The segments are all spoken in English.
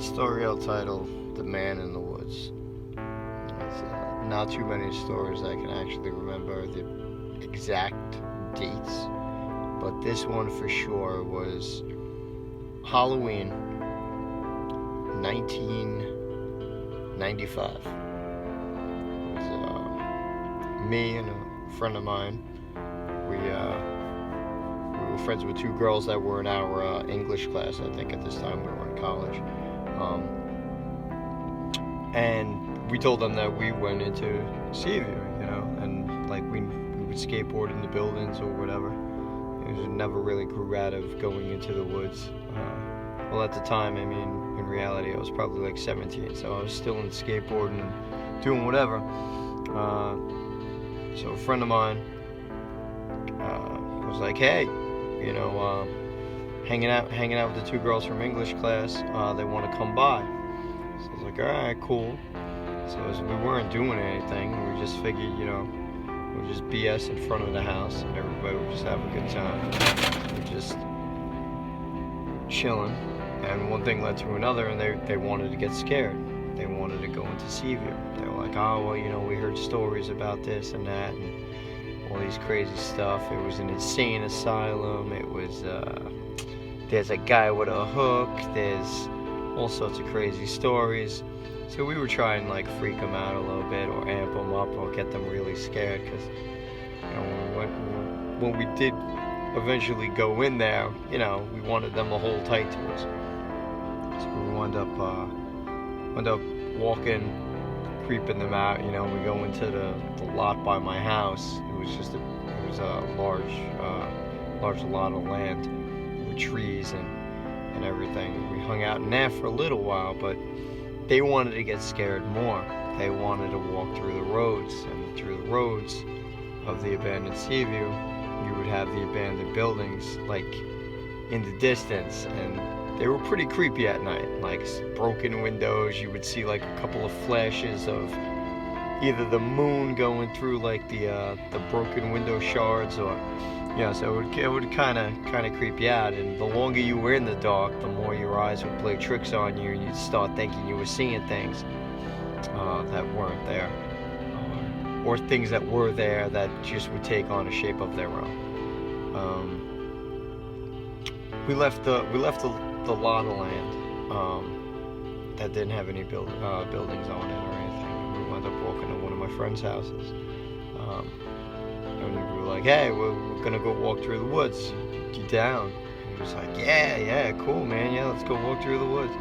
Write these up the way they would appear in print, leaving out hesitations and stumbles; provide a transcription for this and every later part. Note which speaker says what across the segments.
Speaker 1: Story I'll title The Man in the Woods. It's, not too many stories I can actually remember the exact dates, but this one for sure was Halloween 1995. It was me and a friend of mine. We were friends with two girls that were in our English class. I think at this time we were in college. And we told them that we went into Seaview, and like we would skateboard in the buildings or whatever. It was never really grew out of going into the woods. Well, at the time, I mean, in reality, I was probably like 17, so I was still in skateboarding and doing whatever. So a friend of mine was like, "Hey, hanging out with the two girls from English class. They want to come by." So I was like, "All right, cool." So as we weren't doing anything, we just figured, we'd just BS in front of the house, and everybody would just have a good time. We're just chilling, and one thing led to another, and they wanted to get scared. They wanted to go into Seaview. They were like, "Oh, well, we heard stories about this and that, and all these crazy stuff. It was an insane asylum. It was, there's a guy with a hook. There's all sorts of crazy stories." So we would try and like freak them out a little bit, or amp them up, or get them really scared, because when we did eventually go in there, we wanted them to hold tight to us. So we wound up walking, creeping them out. We go into the lot by my house. It was a large lot of land with trees and everything. We hung out in there for a little while, but they wanted to get scared more. They wanted to walk through the roads, and through the roads of the abandoned Seaview, you would have the abandoned buildings like in the distance, and they were pretty creepy at night. Like broken windows, you would see like a couple of flashes of either the moon going through like the broken window shards, or so it would kind of creep you out. And the longer you were in the dark, the more your eyes would play tricks on you, and you'd start thinking you were seeing things that weren't there, or things that were there that just would take on a shape of their own. We left the lot of land that didn't have any buildings on it or anything. We wound up walking to one of my friend's houses. And we were like, "Hey, we're gonna go walk through the woods. You down?" And he was like, "Yeah, cool, man. Yeah, let's go walk through the woods."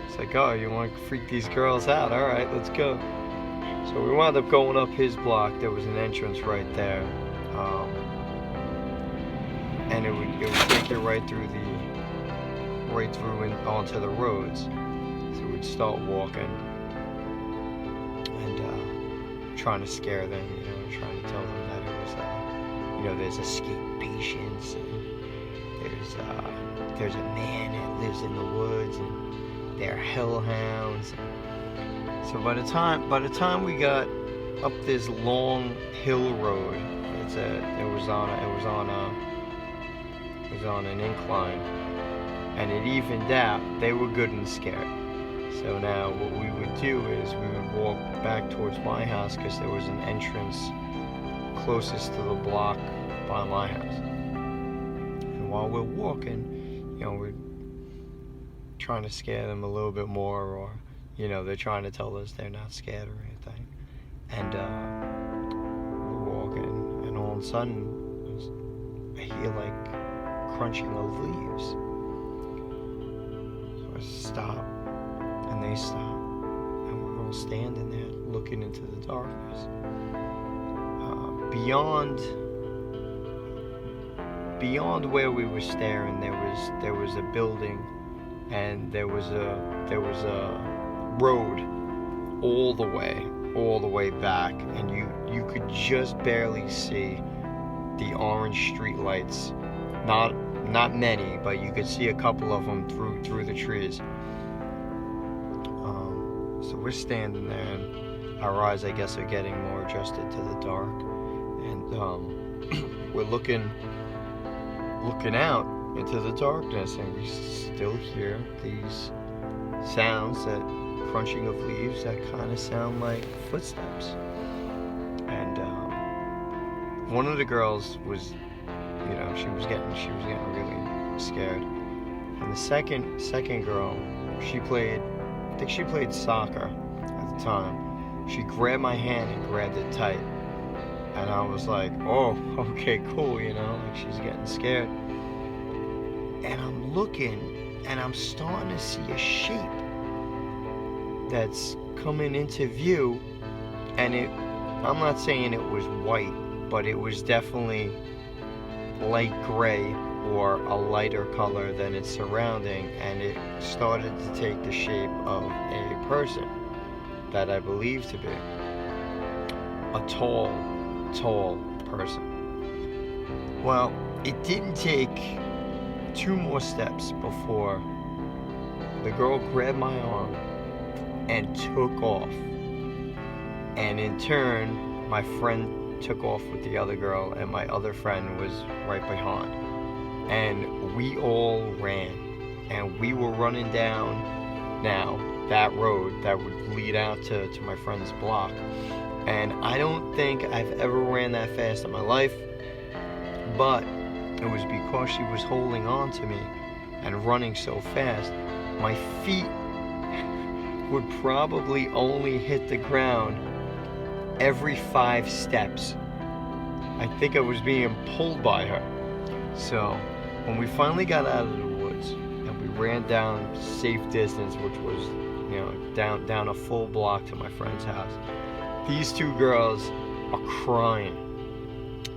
Speaker 1: It's like, "Oh, you want to freak these girls out? All right, let's go." So we wound up going up his block. There was an entrance right there, and it would take you right through and onto the roads. So we'd start walking and trying to scare them, trying to tell them that it was, there's escape patients, and there's a man that lives in the woods, and they're hellhounds. So by the time we got up this long hill road, it was on an incline, and it evened out. They were good and scared. So now what we would do is we would walk back towards my house, because there was an entrance closest to the block by my house. And while we're walking, we're trying to scare them a little bit more, or they're trying to tell us they're not scared or anything. And we're walking, and all of a sudden I hear like crunching of leaves. So I stop, and they stop, and we're all standing there looking into the darkness. Beyond where we were staring, there was a building, and there was a road all the way back, and you could just barely see the orange street lights. Not many, but you could see a couple of them through the trees. So we're standing there, and our eyes, I guess, are getting more adjusted to the dark, and we're looking out into the darkness, and we still hear these sounds, that crunching of leaves that kind of sound like footsteps. And one of the girls was, she was getting really scared. And the second girl, I think she played soccer at the time. She grabbed my hand and grabbed it tight. And I was like, oh, okay, cool, like she's getting scared. And I'm looking, and I'm starting to see a shape that's coming into view. And I'm not saying it was white, but it was definitely light gray or a lighter color than its surrounding, and it started to take the shape of a person that I believe to be a tall person. Well, it didn't take 2 more steps before the girl grabbed my arm and took off. And in turn, my friend took off with the other girl, and my other friend was right behind. And we all ran. And we were running down now that road that would lead out to my friend's block. And I don't think I've ever ran that fast in my life, but it was because she was holding on to me and running so fast. My feet would probably only hit the ground every 5 steps. I think I was being pulled by her. So when we finally got out of the woods and we ran down safe distance, which was, down a full block to my friend's house, these 2 girls are crying.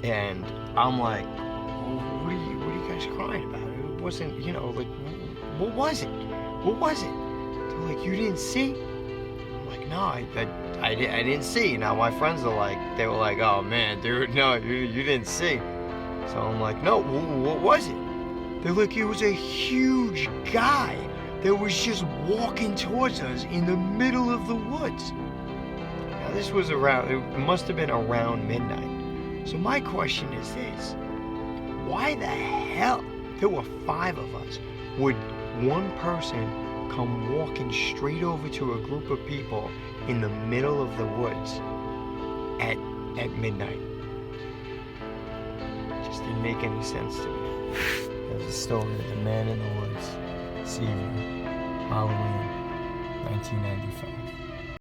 Speaker 1: And I'm like, what are you guys crying about? It wasn't, what was it? What was it? They're like, you didn't see? I'm like, no, I didn't see. Now my friends they were like, oh man, dude, no, you didn't see. So I'm like, no, what was it? They're like, it was a huge guy that was just walking towards us in the middle of the woods. Now this was it must have been around midnight. So my question is this: why the hell, there were 5 of us, would one person come walking straight over to a group of people in the middle of the woods at midnight? It just didn't make any sense to me. There's a story of the man in the woods, Seaview, Halloween, 1995.